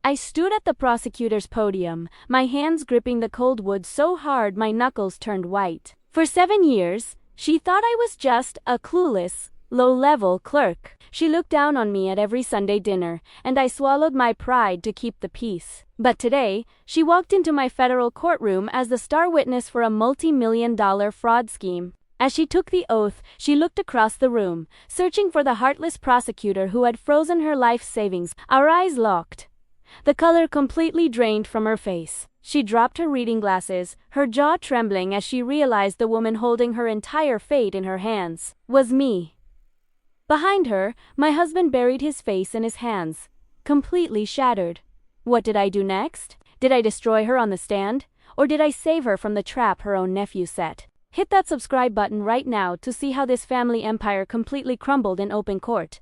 I stood at the prosecutor's podium, my hands gripping the cold wood so hard my knuckles turned white. For 7 years, she thought I was just a clueless, low-level clerk. She looked down on me at every Sunday dinner, and I swallowed my pride to keep the peace. But today, she walked into my federal courtroom as the star witness for a multi-million-dollar fraud scheme. As she took the oath, she looked across the room, searching for the heartless prosecutor who had frozen her life savings. Our eyes locked, the color completely drained from her face. She dropped her reading glasses, her jaw trembling as she realized the woman holding her entire fate in her hands was me. Behind her, my husband buried his face in his hands, completely shattered. What did I do next? Did I destroy her on the stand? Or did I save her from the trap her own nephew set? Hit that subscribe button right now to see how this family empire completely crumbled in open court.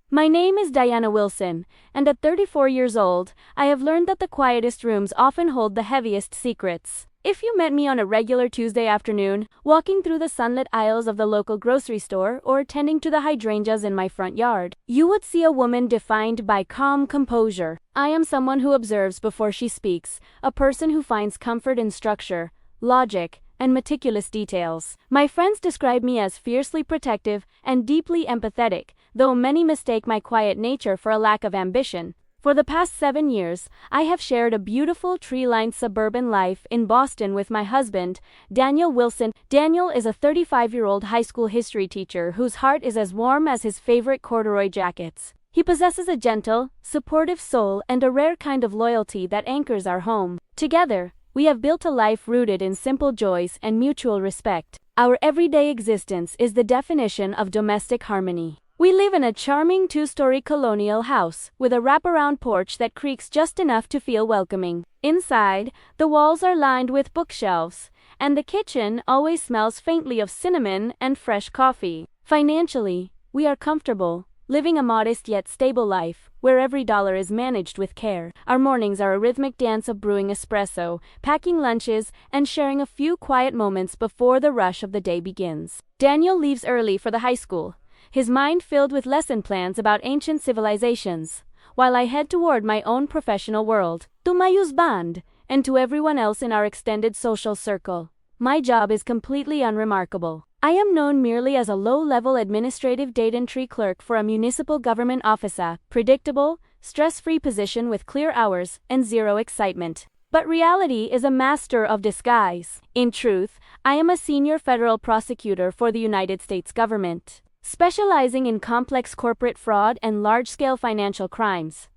My name is Diana Wilson, and at 34 years old, I have learned that the quietest rooms often hold the heaviest secrets. If you met me on a regular Tuesday afternoon, walking through the sunlit aisles of the local grocery store or tending to the hydrangeas in my front yard, you would see a woman defined by calm composure. I am someone who observes before she speaks, a person who finds comfort in structure, logic, and meticulous details. My friends describe me as fiercely protective and deeply empathetic, though many mistake my quiet nature for a lack of ambition. For the past 7 years, I have shared a beautiful tree-lined suburban life in Boston with my husband, Daniel Wilson. Daniel is a 35-year-old high school history teacher whose heart is as warm as his favorite corduroy jackets. He possesses a gentle, supportive soul and a rare kind of loyalty that anchors our home. Together, we have built a life rooted in simple joys and mutual respect. Our everyday existence is the definition of domestic harmony. We live in a charming 2-story colonial house with a wraparound porch that creaks just enough to feel welcoming. Inside, the walls are lined with bookshelves, and the kitchen always smells faintly of cinnamon and fresh coffee. Financially, we are comfortable, living a modest yet stable life, where every dollar is managed with care. Our mornings are a rhythmic dance of brewing espresso, packing lunches, and sharing a few quiet moments before the rush of the day begins. Daniel leaves early for the high school, his mind filled with lesson plans about ancient civilizations, while I head toward my own professional world. To my husband, and to everyone else in our extended social circle, my job is completely unremarkable. I am known merely as a low-level administrative data entry clerk for a municipal government office, a predictable, stress-free position with clear hours and zero excitement. But reality is a master of disguise. In truth, I am a senior federal prosecutor for the United States government, specializing in complex corporate fraud and large-scale financial crimes.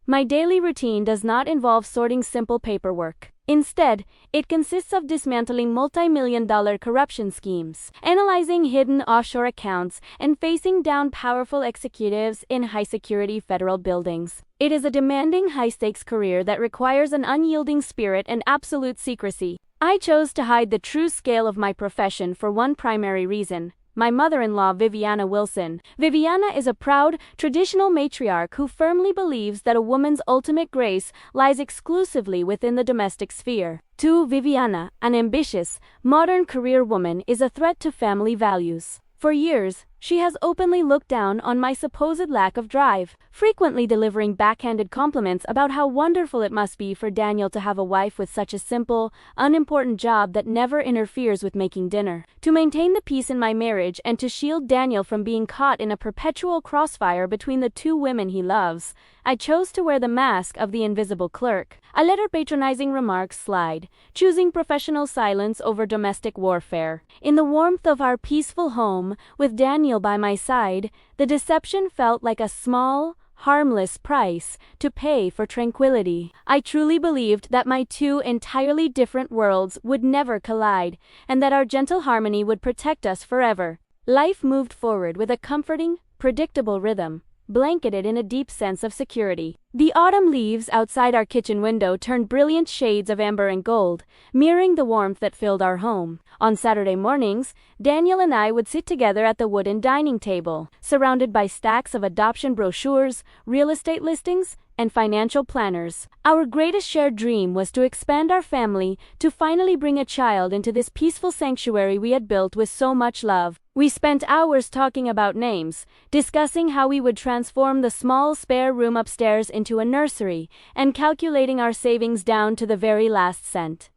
My daily routine does not involve sorting simple paperwork. Instead, it consists of dismantling multi-million-dollar corruption schemes, analyzing hidden offshore accounts, and facing down powerful executives in high-security federal buildings. It is a demanding high-stakes career that requires an unyielding spirit and absolute secrecy. I chose to hide the true scale of my profession for one primary reason: my mother-in-law, Viviana Wilson. Viviana is a proud, traditional matriarch who firmly believes that a woman's ultimate grace lies exclusively within the domestic sphere. To Viviana, an ambitious, modern career woman is a threat to family values. For years, she has openly looked down on my supposed lack of drive, frequently delivering backhanded compliments about how wonderful it must be for Daniel to have a wife with such a simple, unimportant job that never interferes with making dinner. To maintain the peace in my marriage and to shield Daniel from being caught in a perpetual crossfire between the two women he loves, I chose to wear the mask of the invisible clerk. I let her patronizing remarks slide, choosing professional silence over domestic warfare. In the warmth of our peaceful home, with Daniel by my side, the deception felt like a small, harmless price to pay for tranquility. I truly believed that my two entirely different worlds would never collide, and that our gentle harmony would protect us forever. Life moved forward with a comforting, predictable rhythm, blanketed in a deep sense of security. The autumn leaves outside our kitchen window turned brilliant shades of amber and gold, mirroring the warmth that filled our home. On Saturday mornings, Daniel and I would sit together at the wooden dining table, surrounded by stacks of adoption brochures, real estate listings, and financial planners. Our greatest shared dream was to expand our family, to finally bring a child into this peaceful sanctuary we had built with so much love. We spent hours talking about names, discussing how we would transform the small spare room upstairs into a nursery, and calculating our savings down to the very last cent.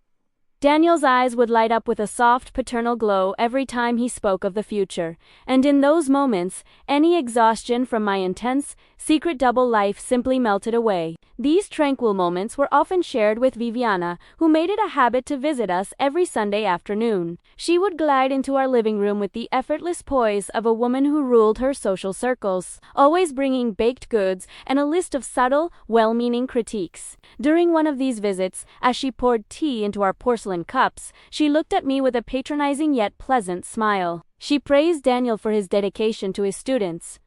Daniel's eyes would light up with a soft paternal glow every time he spoke of the future, and in those moments, any exhaustion from my intense, secret double life simply melted away. These tranquil moments were often shared with Viviana, who made it a habit to visit us every Sunday afternoon. She would glide into our living room with the effortless poise of a woman who ruled her social circles, always bringing baked goods and a list of subtle, well-meaning critiques. During one of these visits, as she poured tea into our porcelain cups, she looked at me with a patronizing yet pleasant smile. She praised Daniel for his dedication to his students,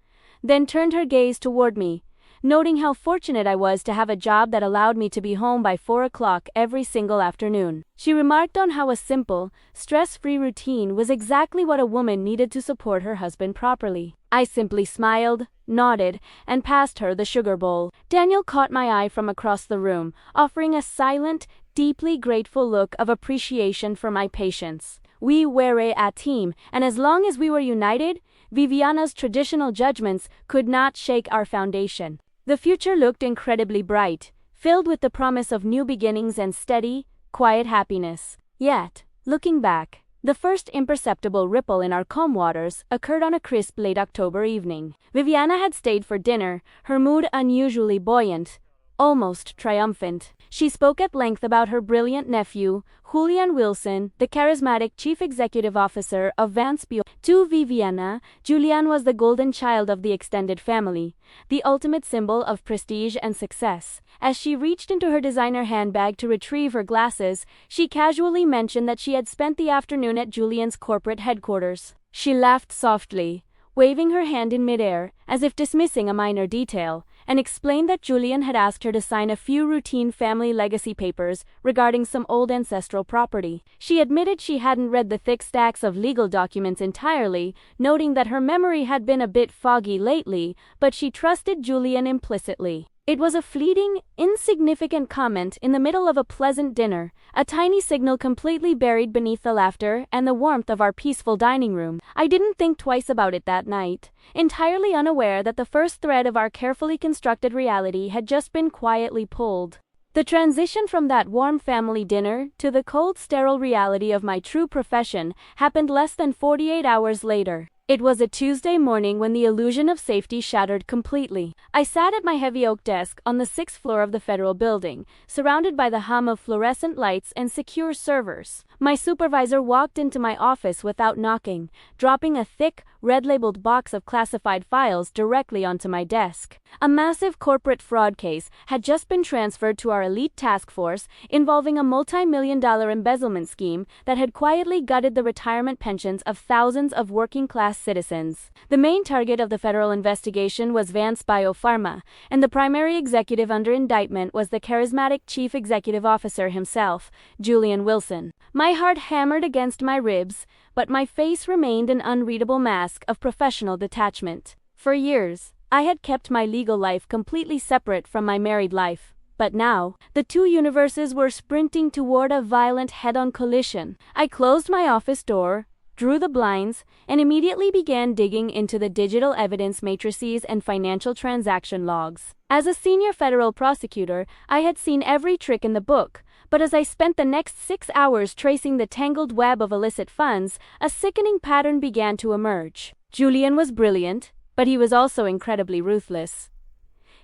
then turned her gaze toward me, noting how fortunate I was to have a job that allowed me to be home by 4 o'clock every single afternoon. She remarked on how a simple, stress-free routine was exactly what a woman needed to support her husband properly. I simply smiled, nodded, and passed her the sugar bowl. Daniel caught my eye from across the room, offering a silent, deeply grateful look of appreciation for my patience. We were a team, and as long as we were united, Viviana's traditional judgments could not shake our foundation. The future looked incredibly bright, filled with the promise of new beginnings and steady, quiet happiness. Yet, looking back, the first imperceptible ripple in our calm waters occurred on a crisp late October evening. Viviana had stayed for dinner, her mood unusually buoyant, almost triumphant. She spoke at length about her brilliant nephew, Julian Wilson, the charismatic chief executive officer of Vance. To Viviana, Julian was the golden child of the extended family, the ultimate symbol of prestige and success. As she reached into her designer handbag to retrieve her glasses, she casually mentioned that she had spent the afternoon at Julian's corporate headquarters. She laughed softly, waving her hand in midair, as if dismissing a minor detail, and explained that Julian had asked her to sign a few routine family legacy papers regarding some old ancestral property. She admitted she hadn't read the thick stacks of legal documents entirely, noting that her memory had been a bit foggy lately, but she trusted Julian implicitly. It was a fleeting, insignificant comment in the middle of a pleasant dinner, a tiny signal completely buried beneath the laughter and the warmth of our peaceful dining room. I didn't think twice about it that night, entirely unaware that the first thread of our carefully constructed reality had just been quietly pulled. The transition from that warm family dinner to the cold, sterile reality of my true profession happened less than 48 hours later. It was a Tuesday morning when the illusion of safety shattered completely. I sat at my heavy oak desk on the 6th floor of the federal building, surrounded by the hum of fluorescent lights and secure servers. My supervisor walked into my office without knocking, dropping a thick, red-labeled box of classified files directly onto my desk. A massive corporate fraud case had just been transferred to our elite task force involving a multi-million-dollar embezzlement scheme that had quietly gutted the retirement pensions of thousands of working-class citizens. The main target of the federal investigation was Vance Biopharma, and the primary executive under indictment was the charismatic chief executive officer himself, Julian Wilson. My heart hammered against my ribs, but my face remained an unreadable mask of professional detachment. For years, I had kept my legal life completely separate from my married life. But now, the two universes were sprinting toward a violent head-on collision. I closed my office door, drew the blinds, and immediately began digging into the digital evidence matrices and financial transaction logs. As a senior federal prosecutor, I had seen every trick in the book, but as I spent the next 6 hours tracing the tangled web of illicit funds, a sickening pattern began to emerge. Julian was brilliant, but he was also incredibly ruthless.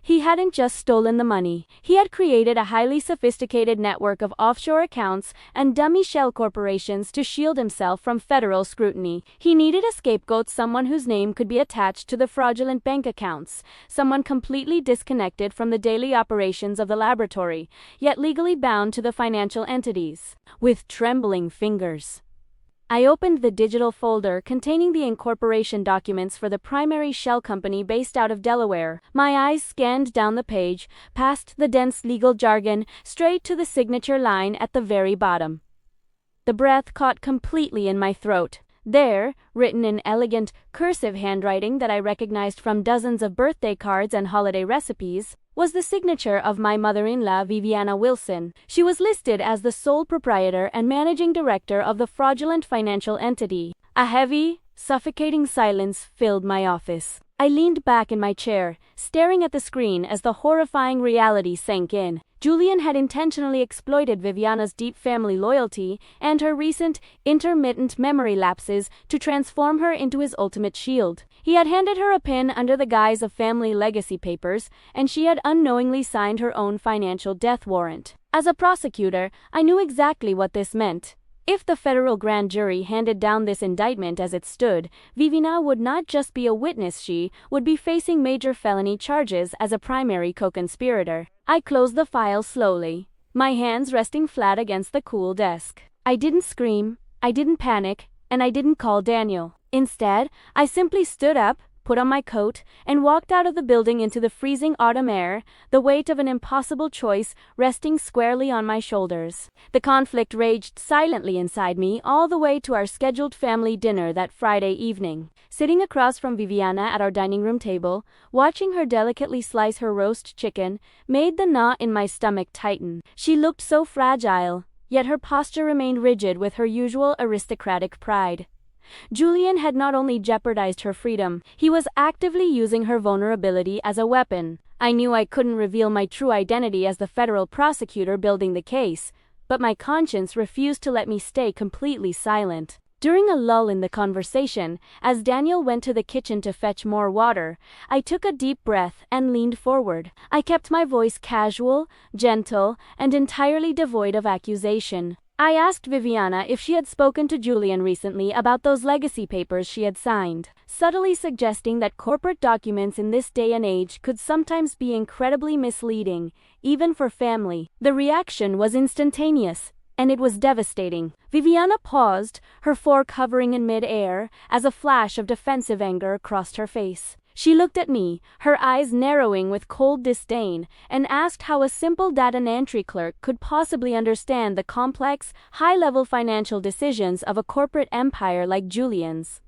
He hadn't just stolen the money. He had created a highly sophisticated network of offshore accounts and dummy shell corporations to shield himself from federal scrutiny. He needed a scapegoat, someone whose name could be attached to the fraudulent bank accounts, someone completely disconnected from the daily operations of the laboratory, yet legally bound to the financial entities. With trembling fingers, I opened the digital folder containing the incorporation documents for the primary shell company based out of Delaware. My eyes scanned down the page, past the dense legal jargon, straight to the signature line at the very bottom. The breath caught completely in my throat. There, written in elegant, cursive handwriting that I recognized from dozens of birthday cards and holiday recipes, was the signature of my mother-in-law, Viviana Wilson. She was listed as the sole proprietor and managing director of the fraudulent financial entity. A heavy, suffocating silence filled my office. I leaned back in my chair, staring at the screen as the horrifying reality sank in. Julian had intentionally exploited Viviana's deep family loyalty and her recent, intermittent memory lapses to transform her into his ultimate shield. He had handed her a pin under the guise of family legacy papers, and she had unknowingly signed her own financial death warrant. As a prosecutor, I knew exactly what this meant. If the federal grand jury handed down this indictment as it stood, Viviana would not just be a witness, she would be facing major felony charges as a primary co-conspirator. I closed the file slowly, my hands resting flat against the cool desk. I didn't scream, I didn't panic, and I didn't call Daniel. Instead, I simply stood up, put on my coat, and walked out of the building into the freezing autumn air, the weight of an impossible choice resting squarely on my shoulders. The conflict raged silently inside me all the way to our scheduled family dinner that Friday evening. Sitting across from Viviana at our dining room table, watching her delicately slice her roast chicken, made the knot in my stomach tighten. She looked so fragile, yet her posture remained rigid with her usual aristocratic pride. Julian had not only jeopardized her freedom, he was actively using her vulnerability as a weapon. I knew I couldn't reveal my true identity as the federal prosecutor building the case, but my conscience refused to let me stay completely silent. During a lull in the conversation, as Daniel went to the kitchen to fetch more water, I took a deep breath and leaned forward. I kept my voice casual, gentle, and entirely devoid of accusation. I asked Viviana if she had spoken to Julian recently about those legacy papers she had signed, subtly suggesting that corporate documents in this day and age could sometimes be incredibly misleading, even for family. The reaction was instantaneous, and it was devastating. Viviana paused, her fork hovering in mid-air, as a flash of defensive anger crossed her face. She looked at me, her eyes narrowing with cold disdain, and asked how a simple data entry clerk could possibly understand the complex, high-level financial decisions of a corporate empire like Julian's.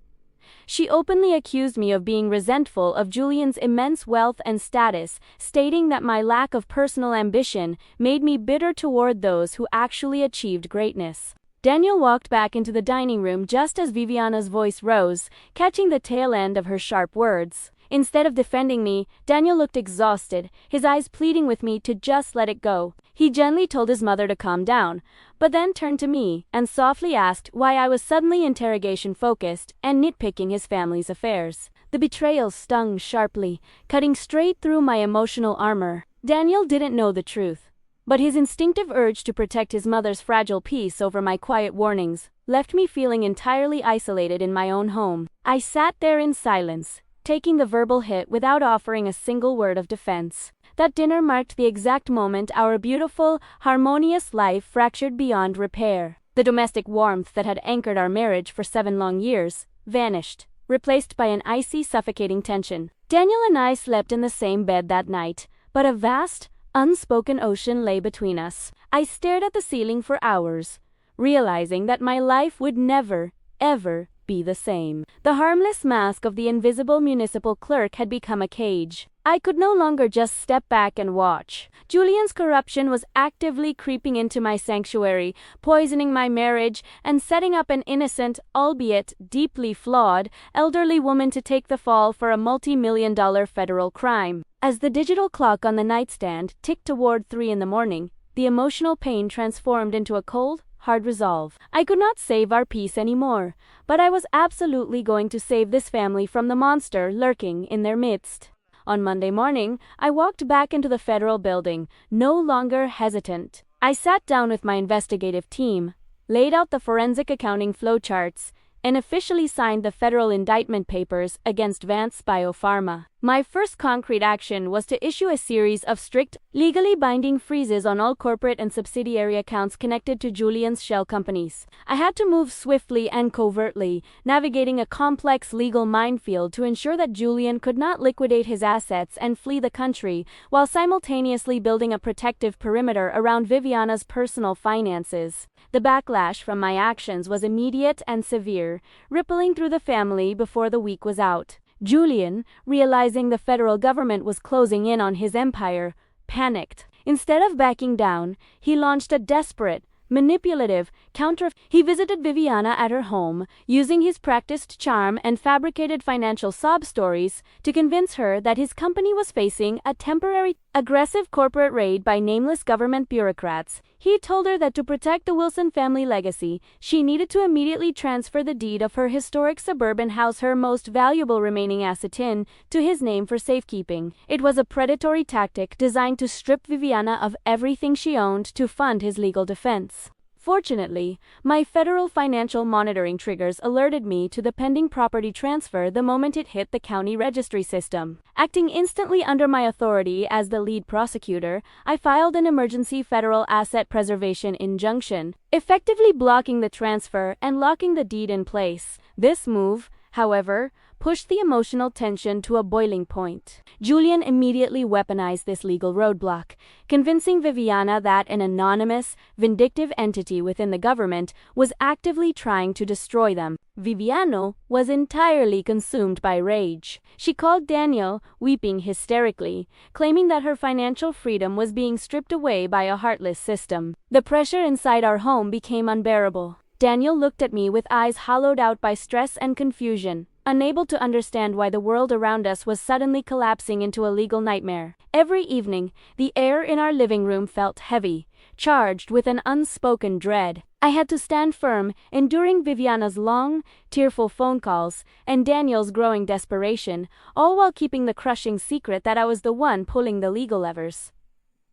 She openly accused me of being resentful of Julian's immense wealth and status, stating that my lack of personal ambition made me bitter toward those who actually achieved greatness. Daniel walked back into the dining room just as Viviana's voice rose, catching the tail end of her sharp words. Instead of defending me, Daniel looked exhausted, his eyes pleading with me to just let it go. He gently told his mother to calm down, but then turned to me and softly asked why I was suddenly interrogation-focused and nitpicking his family's affairs. The betrayal stung sharply, cutting straight through my emotional armor. Daniel didn't know the truth, but his instinctive urge to protect his mother's fragile peace over my quiet warnings left me feeling entirely isolated in my own home. I sat there in silence, taking the verbal hit without offering a single word of defense. That dinner marked the exact moment our beautiful, harmonious life fractured beyond repair. The domestic warmth that had anchored our marriage for 7 long years vanished, replaced by an icy, suffocating tension. Daniel and I slept in the same bed that night, but a vast, unspoken ocean lay between us. I stared at the ceiling for hours, realizing that my life would never, ever be the same. The harmless mask of the invisible municipal clerk had become a cage. I could no longer just step back and watch. Julian's corruption was actively creeping into my sanctuary, poisoning my marriage, and setting up an innocent, albeit deeply flawed, elderly woman to take the fall for a multi-million-dollar federal crime. As the digital clock on the nightstand ticked toward 3 in the morning, the emotional pain transformed into a cold, hard resolve. I could not save our peace anymore, but I was absolutely going to save this family from the monster lurking in their midst. On Monday morning, I walked back into the federal building, no longer hesitant. I sat down with my investigative team, laid out the forensic accounting flowcharts, and officially signed the federal indictment papers against Vance Biopharma. My first concrete action was to issue a series of strict, legally binding freezes on all corporate and subsidiary accounts connected to Julian's shell companies. I had to move swiftly and covertly, navigating a complex legal minefield to ensure that Julian could not liquidate his assets and flee the country, while simultaneously building a protective perimeter around Viviana's personal finances. The backlash from my actions was immediate and severe, rippling through the family before the week was out. Julian, realizing the federal government was closing in on his empire, panicked. Instead of backing down, he launched a desperate, manipulative counter. He visited Viviana at her home, using his practiced charm and fabricated financial sob stories to convince her that his company was facing a temporary, aggressive corporate raid by nameless government bureaucrats. He told her that to protect the Wilson family legacy, she needed to immediately transfer the deed of her historic suburban house, her most valuable remaining asset, to his name for safekeeping. It was a predatory tactic designed to strip Viviana of everything she owned to fund his legal defense. Fortunately, my federal financial monitoring triggers alerted me to the pending property transfer the moment it hit the county registry system. Acting instantly under my authority as the lead prosecutor, I filed an emergency federal asset preservation injunction, effectively blocking the transfer and locking the deed in place. This move, however, pushed the emotional tension to a boiling point. Julian immediately weaponized this legal roadblock, convincing Viviana that an anonymous, vindictive entity within the government was actively trying to destroy them. Viviana was entirely consumed by rage. She called Daniel, weeping hysterically, claiming that her financial freedom was being stripped away by a heartless system. The pressure inside our home became unbearable. Daniel looked at me with eyes hollowed out by stress and confusion, unable to understand why the world around us was suddenly collapsing into a legal nightmare. Every evening, the air in our living room felt heavy, charged with an unspoken dread. I had to stand firm, enduring Viviana's long, tearful phone calls and Daniel's growing desperation, all while keeping the crushing secret that I was the one pulling the legal levers.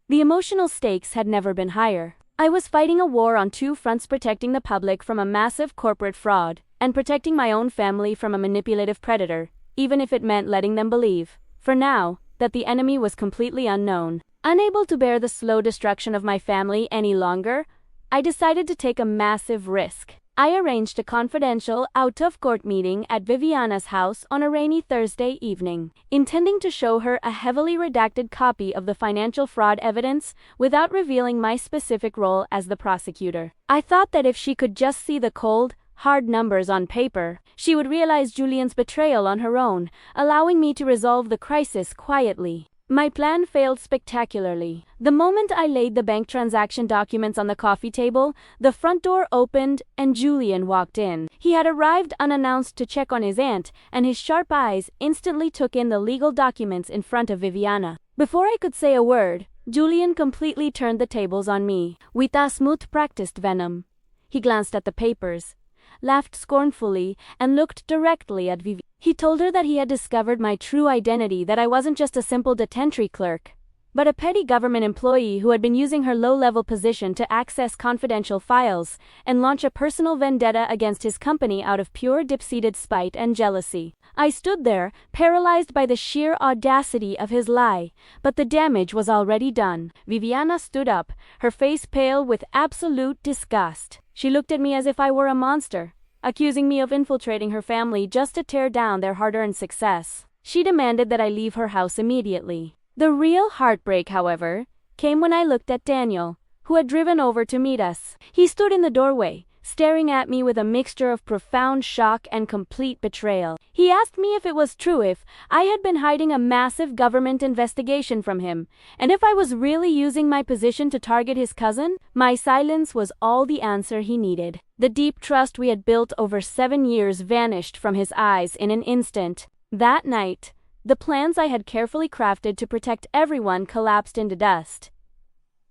The emotional stakes had never been higher. I was fighting a war on two fronts, protecting the public from a massive corporate fraud and protecting my own family from a manipulative predator, even if it meant letting them believe, for now, that the enemy was completely unknown. Unable to bear the slow destruction of my family any longer, I decided to take a massive risk. I arranged a confidential, out-of-court meeting at Viviana's house on a rainy Thursday evening, intending to show her a heavily redacted copy of the financial fraud evidence without revealing my specific role as the prosecutor. I thought that if she could just see the cold, hard numbers on paper, she would realize Julian's betrayal on her own, allowing me to resolve the crisis quietly. My plan failed spectacularly. The moment I laid the bank transaction documents on the coffee table, the front door opened and Julian walked in. He had arrived unannounced to check on his aunt, and his sharp eyes instantly took in the legal documents in front of Viviana. Before I could say a word, Julian completely turned the tables on me. "Wita smooth practiced venom." He glanced at the papers, laughed scornfully, and looked directly at Vivi. He told her that he had discovered my true identity, that I wasn't just a simple detentry clerk, but a petty government employee who had been using her low-level position to access confidential files and launch a personal vendetta against his company out of pure deep-seated spite and jealousy. I stood there, paralyzed by the sheer audacity of his lie, but the damage was already done. Viviana stood up, her face pale with absolute disgust. She looked at me as if I were a monster, accusing me of infiltrating her family just to tear down their hard-earned success. She demanded that I leave her house immediately. The real heartbreak, however, came when I looked at Daniel, who had driven over to meet us. He stood in the doorway, staring at me with a mixture of profound shock and complete betrayal. He asked me if it was true if I had been hiding a massive government investigation from him, and if I was really using my position to target his cousin. My silence was all the answer he needed. The deep trust we had built over 7 years vanished from his eyes in an instant. That night, the plans I had carefully crafted to protect everyone collapsed into dust.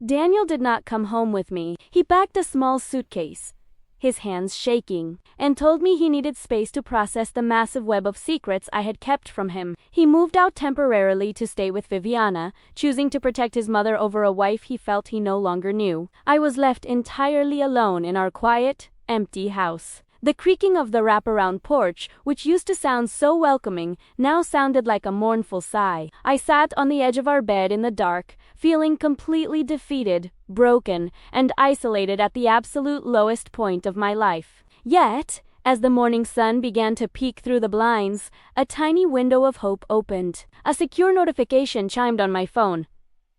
Daniel did not come home with me. He packed a small suitcase, his hands shaking, and told me he needed space to process the massive web of secrets I had kept from him. He moved out temporarily to stay with Viviana, choosing to protect his mother over a wife he felt he no longer knew. I was left entirely alone in our quiet, empty house. The creaking of the wraparound porch, which used to sound so welcoming, now sounded like a mournful sigh. I sat on the edge of our bed in the dark, feeling completely defeated, broken, and isolated at the absolute lowest point of my life. Yet, as the morning sun began to peek through the blinds, a tiny window of hope opened. A secure notification chimed on my phone.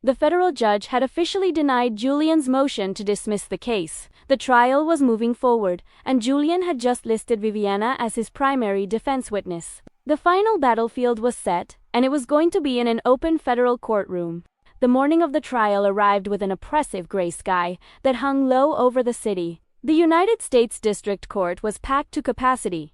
The federal judge had officially denied Julian's motion to dismiss the case. The trial was moving forward, and Julian had just listed Viviana as his primary defense witness. The final battlefield was set, and it was going to be in an open federal courtroom. The morning of the trial arrived with an oppressive gray sky that hung low over the city. The United States District Court was packed to capacity,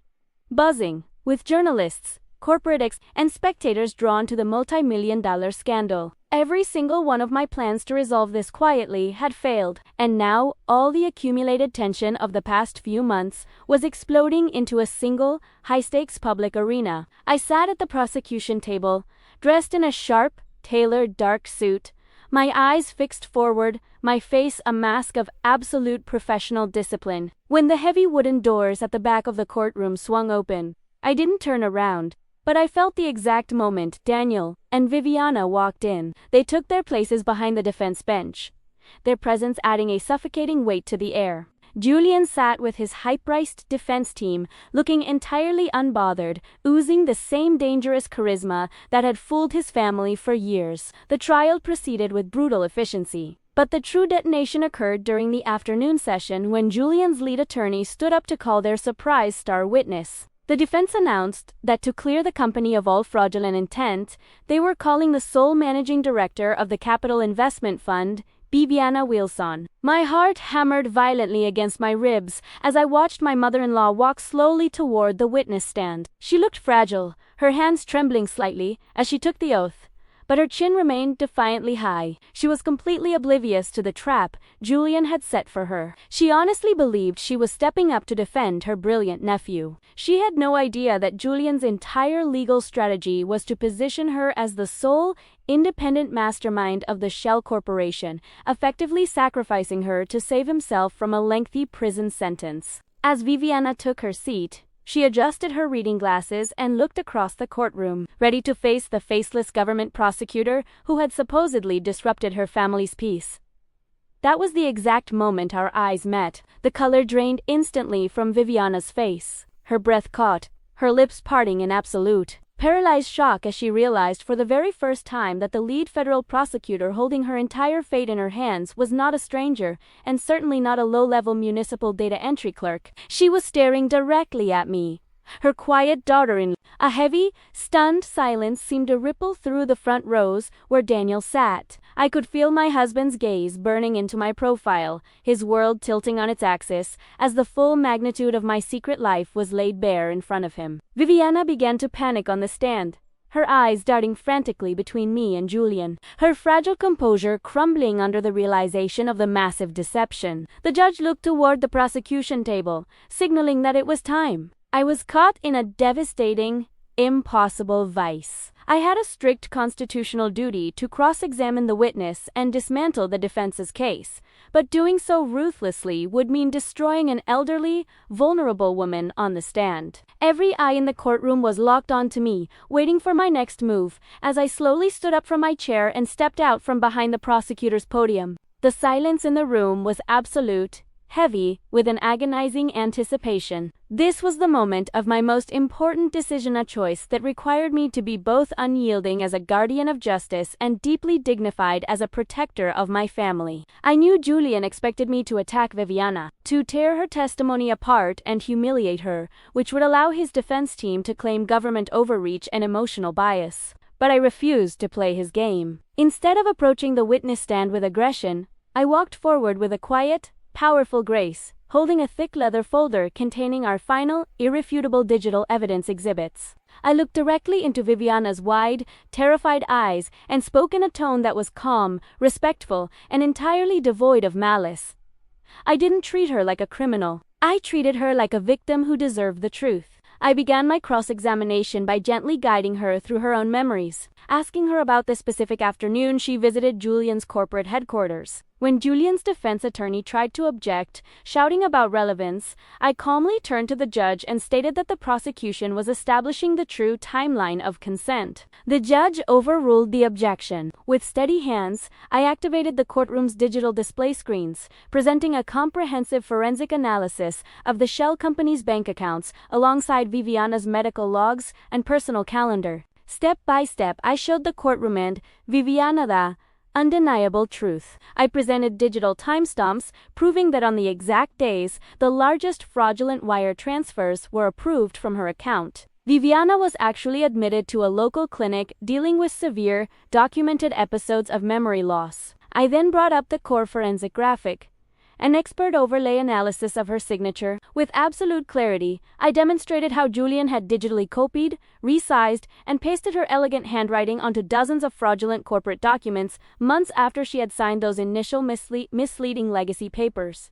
buzzing with journalists, corporate and spectators drawn to the multi-million-dollar scandal. Every single one of my plans to resolve this quietly had failed, and now all the accumulated tension of the past few months was exploding into a single, high-stakes public arena. I sat at the prosecution table, dressed in a sharp, tailored dark suit, my eyes fixed forward, my face a mask of absolute professional discipline. When the heavy wooden doors at the back of the courtroom swung open, I didn't turn around, but I felt the exact moment Daniel and Viviana walked in. They took their places behind the defense bench, their presence adding a suffocating weight to the air. Julian sat with his high-priced defense team, looking entirely unbothered, oozing the same dangerous charisma that had fooled his family for years. The trial proceeded with brutal efficiency. But the true detonation occurred during the afternoon session when Julian's lead attorney stood up to call their surprise star witness. The defense announced that to clear the company of all fraudulent intent, they were calling the sole managing director of the Capital Investment Fund, Viviana Wilson. My heart hammered violently against my ribs as I watched my mother-in-law walk slowly toward the witness stand. She looked fragile, her hands trembling slightly as she took the oath, but her chin remained defiantly high. She was completely oblivious to the trap Julian had set for her. She honestly believed she was stepping up to defend her brilliant nephew. She had no idea that Julian's entire legal strategy was to position her as the sole, independent mastermind of the Shell Corporation, effectively sacrificing her to save himself from a lengthy prison sentence. As Viviana took her seat, she adjusted her reading glasses and looked across the courtroom, ready to face the faceless government prosecutor who had supposedly disrupted her family's peace. That was the exact moment our eyes met. The color drained instantly from Viviana's face. Her breath caught, her lips parting in absolute, paralyzed shock as she realized for the very first time that the lead federal prosecutor holding her entire fate in her hands was not a stranger, and certainly not a low-level municipal data entry clerk. She was staring directly at me, her quiet daughter-in-law. A heavy, stunned silence seemed to ripple through the front rows where Daniel sat. I could feel my husband's gaze burning into my profile, his world tilting on its axis, as the full magnitude of my secret life was laid bare in front of him. Viviana began to panic on the stand, her eyes darting frantically between me and Julian, her fragile composure crumbling under the realization of the massive deception. The judge looked toward the prosecution table, signaling that it was time. I was caught in a devastating, impossible vice. I had a strict constitutional duty to cross-examine the witness and dismantle the defense's case, but doing so ruthlessly would mean destroying an elderly, vulnerable woman on the stand. Every eye in the courtroom was locked onto me, waiting for my next move, as I slowly stood up from my chair and stepped out from behind the prosecutor's podium. The silence in the room was absolute, heavy with an agonizing anticipation. This was the moment of my most important decision, a choice that required me to be both unyielding as a guardian of justice and deeply dignified as a protector of my family. I knew Julian expected me to attack Viviana, to tear her testimony apart and humiliate her, which would allow his defense team to claim government overreach and emotional bias. But I refused to play his game. Instead of approaching the witness stand with aggression, I walked forward with a quiet, powerful grace, holding a thick leather folder containing our final, irrefutable digital evidence exhibits. I looked directly into Viviana's wide, terrified eyes and spoke in a tone that was calm, respectful, and entirely devoid of malice. I didn't treat her like a criminal. I treated her like a victim who deserved the truth. I began my cross-examination by gently guiding her through her own memories, asking her about the specific afternoon she visited Julian's corporate headquarters. When Julian's defense attorney tried to object, shouting about relevance, I calmly turned to the judge and stated that the prosecution was establishing the true timeline of consent. The judge overruled the objection. With steady hands, I activated the courtroom's digital display screens, presenting a comprehensive forensic analysis of the Shell company's bank accounts alongside Viviana's medical logs and personal calendar. Step by step, I showed the courtroom and Viviana the undeniable truth. I presented digital timestamps, proving that on the exact days, the largest fraudulent wire transfers were approved from her account. Viviana was actually admitted to a local clinic dealing with severe, documented episodes of memory loss. I then brought up the core forensic graphic, an expert overlay analysis of her signature. With absolute clarity, I demonstrated how Julian had digitally copied, resized, and pasted her elegant handwriting onto dozens of fraudulent corporate documents months after she had signed those initial misleading legacy papers.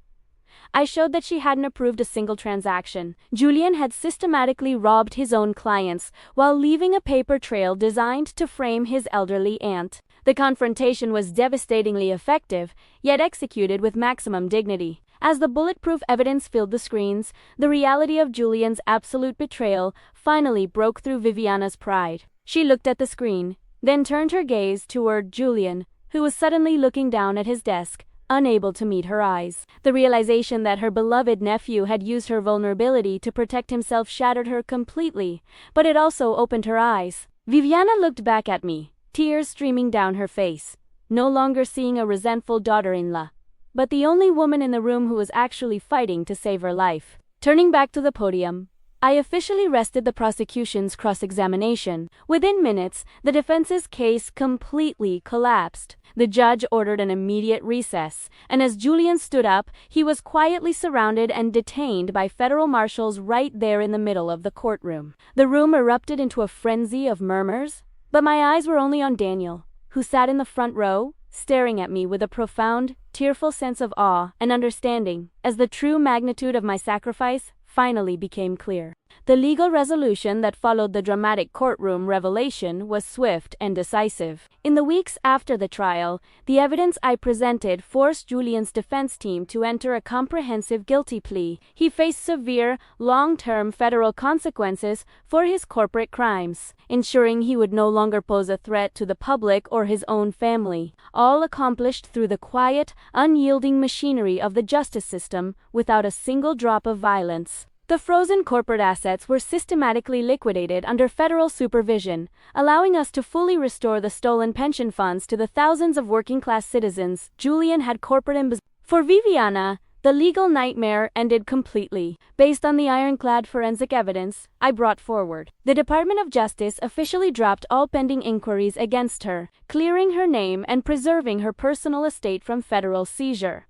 I showed that she hadn't approved a single transaction. Julian had systematically robbed his own clients while leaving a paper trail designed to frame his elderly aunt. The confrontation was devastatingly effective, yet executed with maximum dignity. As the bulletproof evidence filled the screens, the reality of Julian's absolute betrayal finally broke through Viviana's pride. She looked at the screen, then turned her gaze toward Julian, who was suddenly looking down at his desk, unable to meet her eyes. The realization that her beloved nephew had used her vulnerability to protect himself shattered her completely, but it also opened her eyes. Viviana looked back at me, tears streaming down her face, no longer seeing a resentful daughter-in-law, but the only woman in the room who was actually fighting to save her life. Turning back to the podium, I officially rested the prosecution's cross-examination. Within minutes, the defense's case completely collapsed. The judge ordered an immediate recess, and as Julian stood up, he was quietly surrounded and detained by federal marshals right there in the middle of the courtroom. The room erupted into a frenzy of murmurs, but my eyes were only on Daniel, who sat in the front row, staring at me with a profound, tearful sense of awe and understanding, as the true magnitude of my sacrifice finally became clear. The legal resolution that followed the dramatic courtroom revelation was swift and decisive. In the weeks after the trial, the evidence I presented forced Julian's defense team to enter a comprehensive guilty plea. He faced severe, long-term federal consequences for his corporate crimes, ensuring he would no longer pose a threat to the public or his own family, all accomplished through the quiet, unyielding machinery of the justice system without a single drop of violence. The frozen corporate assets were systematically liquidated under federal supervision, allowing us to fully restore the stolen pension funds to the thousands of working-class citizens Julian had corporate embezzled. For Viviana, the legal nightmare ended completely. Based on the ironclad forensic evidence I brought forward, the Department of Justice officially dropped all pending inquiries against her, clearing her name and preserving her personal estate from federal seizure.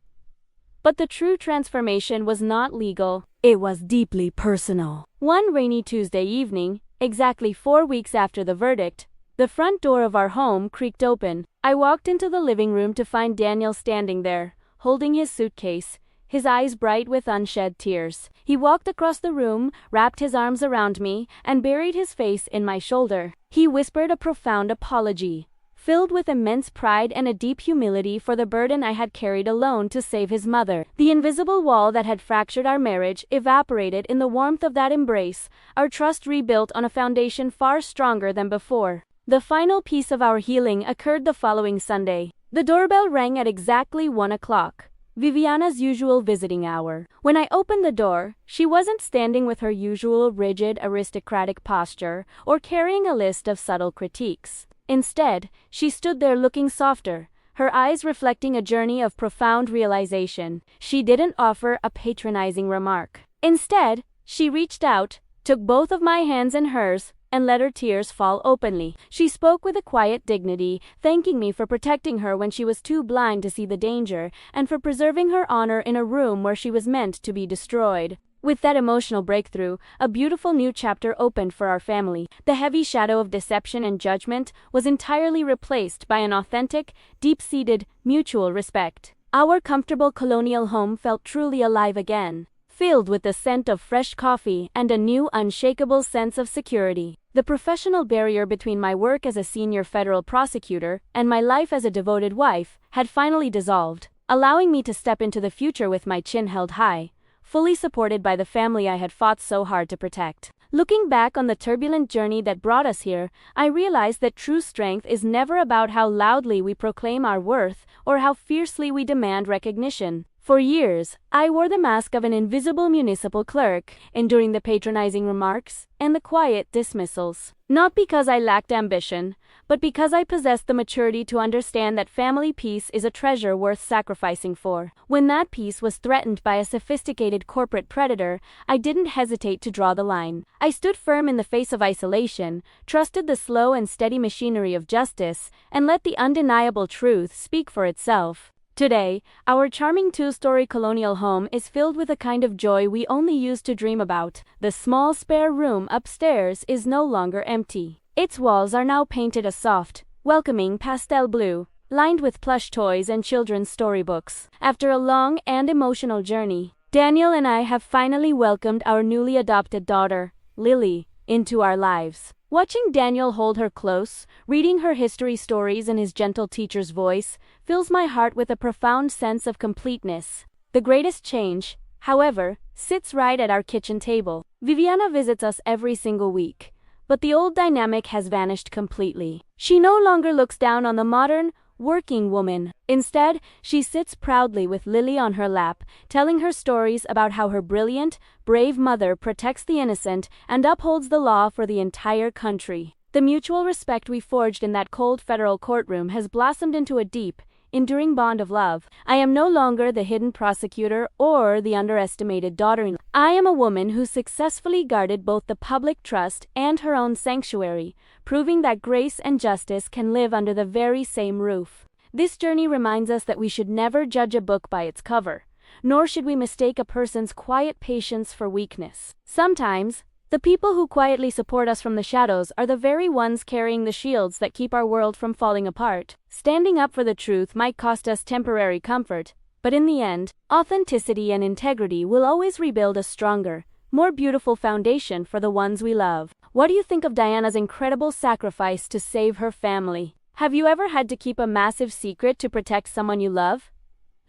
But the true transformation was not legal. It was deeply personal. One rainy Tuesday evening, exactly 4 weeks after the verdict, the front door of our home creaked open. I walked into the living room to find Daniel standing there, holding his suitcase, his eyes bright with unshed tears. He walked across the room, wrapped his arms around me, and buried his face in my shoulder. He whispered a profound apology, filled with immense pride and a deep humility for the burden I had carried alone to save his mother. The invisible wall that had fractured our marriage evaporated in the warmth of that embrace, our trust rebuilt on a foundation far stronger than before. The final piece of our healing occurred the following Sunday. The doorbell rang at exactly 1 o'clock, Viviana's usual visiting hour. When I opened the door, she wasn't standing with her usual rigid, aristocratic posture or carrying a list of subtle critiques. Instead, she stood there looking softer, her eyes reflecting a journey of profound realization. She didn't offer a patronizing remark. Instead, she reached out, took both of my hands in hers, and let her tears fall openly. She spoke with a quiet dignity, thanking me for protecting her when she was too blind to see the danger, and for preserving her honor in a room where she was meant to be destroyed. With that emotional breakthrough, a beautiful new chapter opened for our family. The heavy shadow of deception and judgment was entirely replaced by an authentic, deep-seated, mutual respect. Our comfortable colonial home felt truly alive again, filled with the scent of fresh coffee and a new, unshakable sense of security. The professional barrier between my work as a senior federal prosecutor and my life as a devoted wife had finally dissolved, allowing me to step into the future with my chin held high, fully supported by the family I had fought so hard to protect. Looking back on the turbulent journey that brought us here, I realized that true strength is never about how loudly we proclaim our worth or how fiercely we demand recognition. For years, I wore the mask of an invisible municipal clerk, enduring the patronizing remarks and the quiet dismissals. Not because I lacked ambition, but because I possessed the maturity to understand that family peace is a treasure worth sacrificing for. When that peace was threatened by a sophisticated corporate predator, I didn't hesitate to draw the line. I stood firm in the face of isolation, trusted the slow and steady machinery of justice, and let the undeniable truth speak for itself. Today, our charming two-story colonial home is filled with a kind of joy we only used to dream about. The small spare room upstairs is no longer empty. Its walls are now painted a soft, welcoming pastel blue, lined with plush toys and children's storybooks. After a long and emotional journey, Daniel and I have finally welcomed our newly adopted daughter, Lily, into our lives. Watching Daniel hold her close, reading her history stories in his gentle teacher's voice, fills my heart with a profound sense of completeness. The greatest change, however, sits right at our kitchen table. Viviana visits us every single week, but the old dynamic has vanished completely. She no longer looks down on the modern, working woman. Instead, she sits proudly with Lily on her lap, telling her stories about how her brilliant, brave mother protects the innocent and upholds the law for the entire country. The mutual respect we forged in that cold federal courtroom has blossomed into a deep, enduring bond of love. I am no longer the hidden prosecutor or the underestimated daughter-in-law. I am a woman who successfully guarded both the public trust and her own sanctuary, proving that grace and justice can live under the very same roof. This journey reminds us that we should never judge a book by its cover, nor should we mistake a person's quiet patience for weakness. Sometimes, the people who quietly support us from the shadows are the very ones carrying the shields that keep our world from falling apart. Standing up for the truth might cost us temporary comfort, but in the end, authenticity and integrity will always rebuild a stronger, more beautiful foundation for the ones we love. What do you think of Diana's incredible sacrifice to save her family? Have you ever had to keep a massive secret to protect someone you love?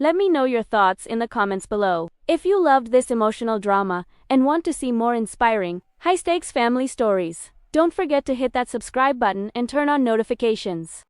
Let me know your thoughts in the comments below. If you loved this emotional drama and want to see more inspiring, high-stakes family stories, don't forget to hit that subscribe button and turn on notifications.